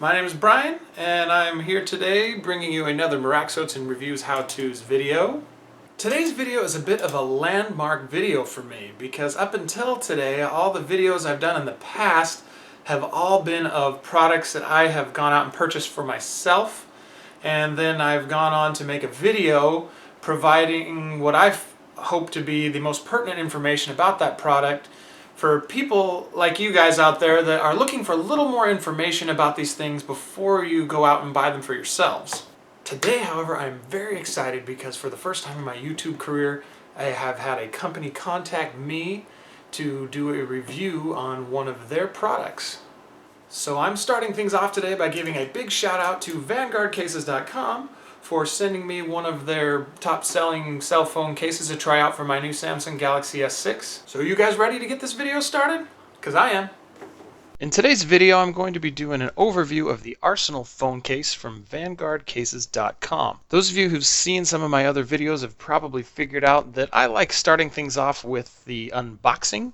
My name is Brian, and I'm here today bringing you another Miraxotes and Reviews How-Tos video. Today's video is a bit of a landmark video for me because up until today, all the videos I've done in the past have all been of products that I have gone out and purchased for myself, and then I've gone on to make a video providing what I hope to be the most pertinent information about that product for people like you guys out there that are looking for a little more information about these things before you go out and buy them for yourselves. Today, however, I'm very excited because for the first time in my YouTube career, I have had a company contact me to do a review on one of their products. So I'm starting things off today by giving a big shout out to Vanguardcases.com for sending me one of their top-selling cell phone cases to try out for my new Samsung Galaxy S6. So are you guys ready to get this video started? Because I am. In today's video, I'm going to be doing an overview of the Arsenal phone case from Vanguardcases.com. Those of you who've seen some of my other videos have probably figured out that I like starting things off with the unboxing,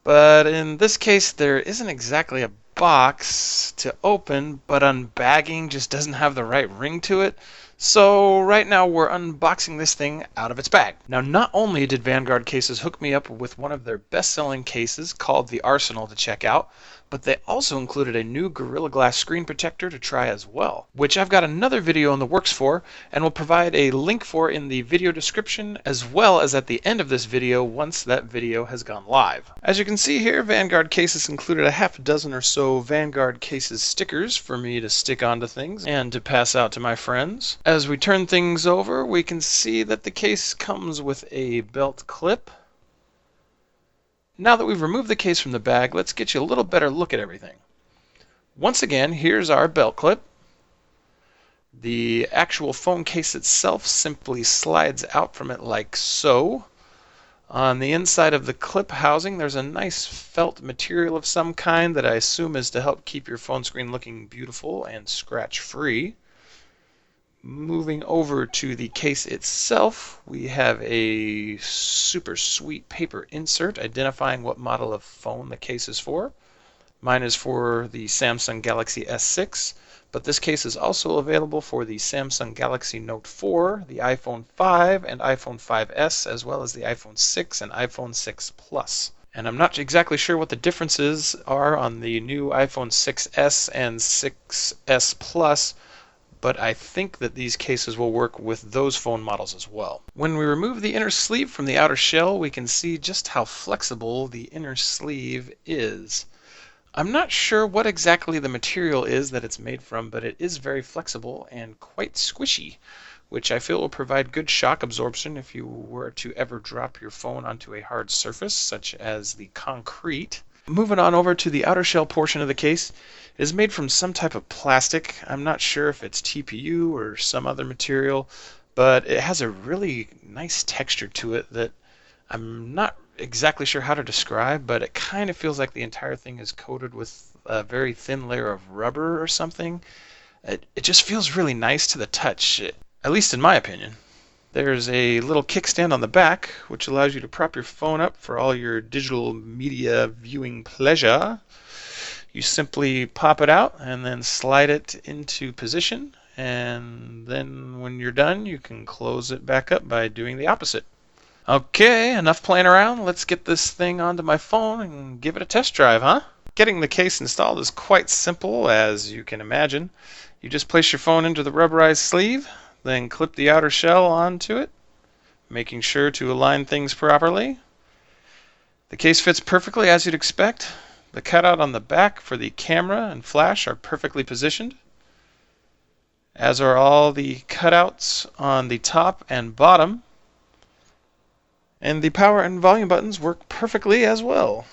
but in this case there isn't exactly a box to open, but unbagging just doesn't have the right ring to it. So right now we're unboxing this thing out of its bag. Now, not only did Vanguard Cases hook me up with one of their best-selling cases called the Arsenal to check out, but they also included a new Gorilla Glass screen protector to try as well, which I've got another video in the works for and will provide a link for in the video description as well as at the end of this video once that video has gone live. As you can see here, Vanguard Cases included a half dozen or so Vanguard Cases stickers for me to stick onto things and to pass out to my friends. As we turn things over, we can see that the case comes with a belt clip. Now that we've removed the case from the bag, let's get you a little better look at everything. Once again, here's our belt clip. The actual phone case itself simply slides out from it like so. On the inside of the clip housing, there's a nice felt material of some kind that I assume is to help keep your phone screen looking beautiful and scratch-free. Moving over to the case itself, we have a super sweet paper insert identifying what model of phone the case is for. Mine is for the Samsung Galaxy S6, but this case is also available for the Samsung Galaxy Note 4, the iPhone 5 and iPhone 5S, as well as the iPhone 6 and iPhone 6 Plus. And I'm not exactly sure what the differences are on the new iPhone 6S and 6S Plus, but I think that these cases will work with those phone models as well. When we remove the inner sleeve from the outer shell, we can see just how flexible the inner sleeve is. I'm not sure what exactly the material is that it's made from, but it is very flexible and quite squishy, which I feel will provide good shock absorption if you were to ever drop your phone onto a hard surface, such as the concrete. Moving on over to the outer shell portion of the case, it is made from some type of plastic. I'm not sure if it's TPU or some other material, but it has a really nice texture to it that I'm not exactly sure how to describe, but it kind of feels like the entire thing is coated with a very thin layer of rubber or something. It just feels really nice to the touch, at least in my opinion. There's a little kickstand on the back, which allows you to prop your phone up for all your digital media viewing pleasure. You simply pop it out and then slide it into position, and then when you're done, you can close it back up by doing the opposite. Okay, enough playing around. Let's get this thing onto my phone and give it a test drive, huh? Getting the case installed is quite simple, as you can imagine. You just place your phone into the rubberized sleeve, then clip the outer shell onto it, making sure to align things properly. The case fits perfectly as you'd expect. The cutout on the back for the camera and flash are perfectly positioned, as are all the cutouts on the top and bottom. And the power and volume buttons work perfectly as well.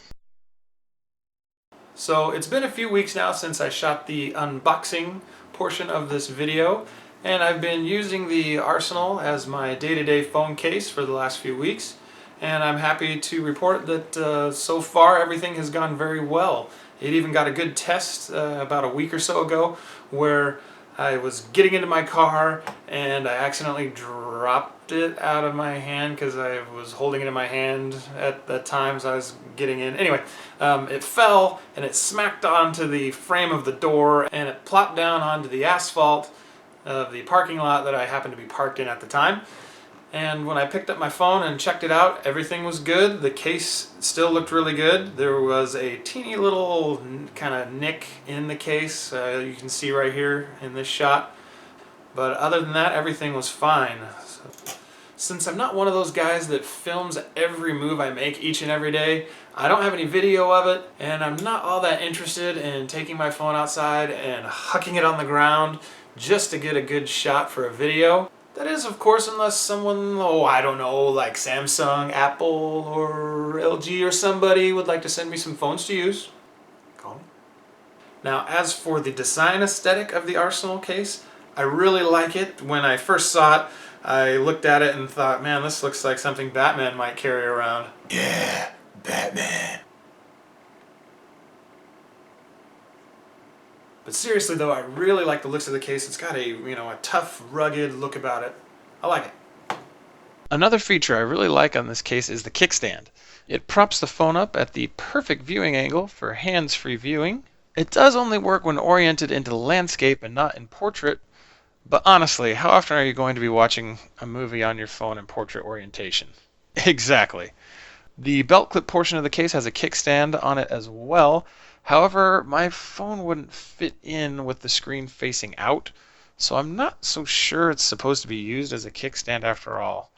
So it's been a few weeks now since I shot the unboxing portion of this video, and I've been using the Arsenal as my day-to-day phone case for the last few weeks, and I'm happy to report that so far everything has gone very well. It even got a good test about a week or so ago where I was getting into my car and I accidentally dropped it out of my hand because I was holding it in my hand at the times I was getting in. Anyway, it fell and it smacked onto the frame of the door and it plopped down onto the asphalt of the parking lot that I happened to be parked in at the time. And when I picked up my phone and checked it out, everything was good. The case still looked really good. There was a teeny little kind of nick in the case, you can see right here in this shot. But other than that, everything was fine. Since I'm not one of those guys that films every move I make each and every day, I don't have any video of it, and I'm not all that interested in taking my phone outside and hucking it on the ground just to get a good shot for a video. That is, of course, unless someone, I don't know, like Samsung, Apple, or LG or somebody would like to send me some phones to use. Call me. Now, as for the design aesthetic of the Arsenal case, I really like it. When I first saw it, I looked at it and thought, man, this looks like something Batman might carry around. Yeah, Batman. But seriously though, I really like the looks of the case. It's got a tough, rugged look about it. I like it. Another feature I really like on this case is the kickstand. It props the phone up at the perfect viewing angle for hands-free viewing. It does only work when oriented into the landscape and not in portrait, but honestly, how often are you going to be watching a movie on your phone in portrait orientation? Exactly. The belt clip portion of the case has a kickstand on it as well. However, my phone wouldn't fit in with the screen facing out, so I'm not so sure it's supposed to be used as a kickstand after all.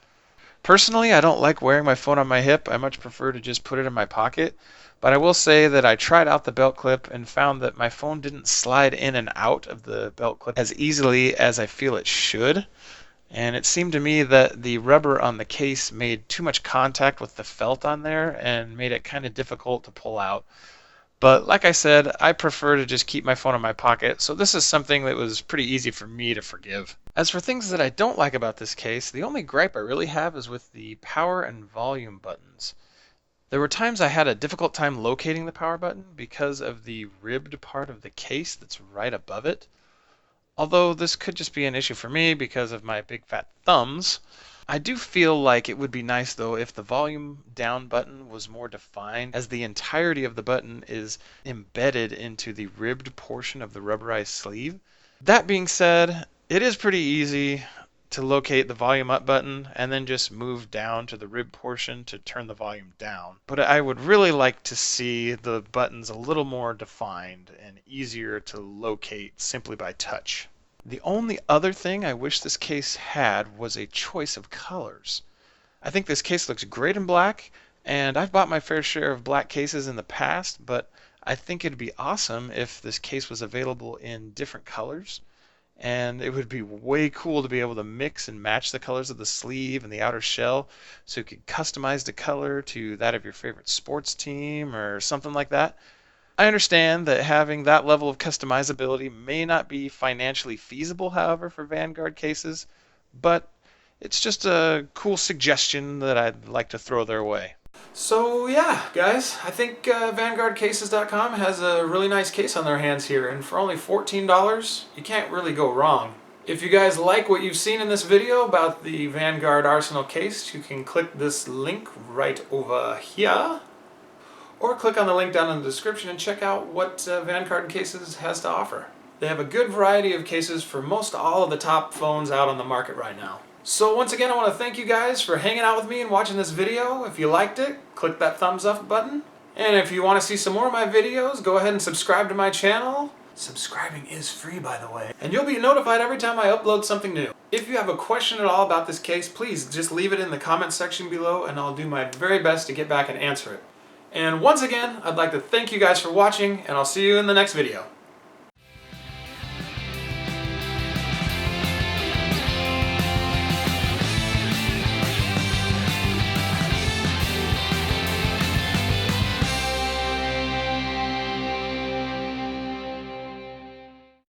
Personally, I don't like wearing my phone on my hip. I much prefer to just put it in my pocket. But I will say that I tried out the belt clip and found that my phone didn't slide in and out of the belt clip as easily as I feel it should. And it seemed to me that the rubber on the case made too much contact with the felt on there and made it kind of difficult to pull out. But like I said, I prefer to just keep my phone in my pocket, so this is something that was pretty easy for me to forgive. As for things that I don't like about this case, the only gripe I really have is with the power and volume buttons. There were times I had a difficult time locating the power button because of the ribbed part of the case that's right above it. Although this could just be an issue for me because of my big fat thumbs. I do feel like it would be nice though if the volume down button was more defined, as the entirety of the button is embedded into the ribbed portion of the rubberized sleeve. That being said, it is pretty easy to locate the volume up button and then just move down to the rib portion to turn the volume down. But I would really like to see the buttons a little more defined and easier to locate simply by touch. The only other thing I wish this case had was a choice of colors. I think this case looks great in black, and I've bought my fair share of black cases in the past, but I think it'd be awesome if this case was available in different colors. And it would be way cool to be able to mix and match the colors of the sleeve and the outer shell, so you could customize the color to that of your favorite sports team or something like that. I understand that having that level of customizability may not be financially feasible, however, for Vanguard cases, but it's just a cool suggestion that I'd like to throw their way. So yeah, guys, I think VanguardCases.com has a really nice case on their hands here, and for only $14, you can't really go wrong. If you guys like what you've seen in this video about the Vanguard Arsenal case, you can click this link right over here, or click on the link down in the description and check out what Vanguard Cases has to offer. They have a good variety of cases for most all of the top phones out on the market right now. So once again, I want to thank you guys for hanging out with me and watching this video. If you liked it, click that thumbs up button. And if you want to see some more of my videos, go ahead and subscribe to my channel. Subscribing is free, by the way. And you'll be notified every time I upload something new. If you have a question at all about this case, please just leave it in the comment section below and I'll do my very best to get back and answer it. And once again, I'd like to thank you guys for watching, and I'll see you in the next video.